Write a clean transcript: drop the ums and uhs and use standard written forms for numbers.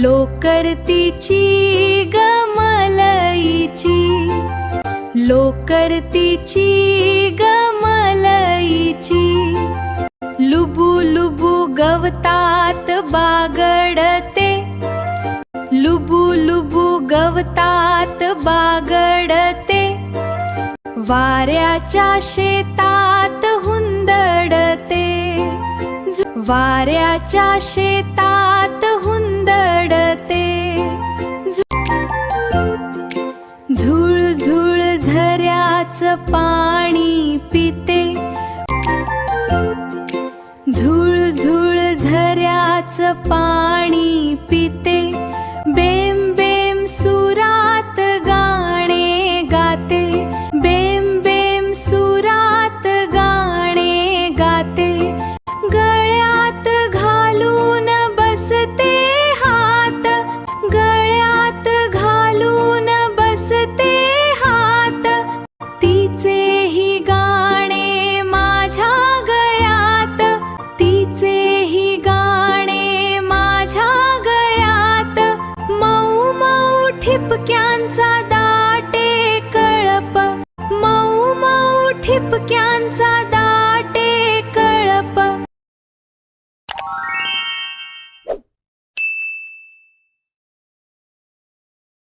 लोकरतीची गमलईची, लोकरतीची गमलईची, लुबू लुबू गवतात बागडते, लुबू लुबू गवतात बागडते, वाऱ्याच्या शेतात हुंदडते, वाऱ्याच्या शेतात हुंदडते, झुळ झुळ झऱ्याचं पाणी पिते, झुळ झुळ झऱ्याचं पाणी पिते, बेम बेम सुरात गाणे गाते, बेम बेम सुरात गाणे गाते, गळ्यात घालून बसते हात, गळ्यात घालून बसते हात, तिचेही गाणे माझ्या गळ्यात, तिचेही गाणे माझ्या गळ्यात, मऊ मऊ ठिपक्यांचा दाटे कळप, मऊ मऊ ठिपक्यांचा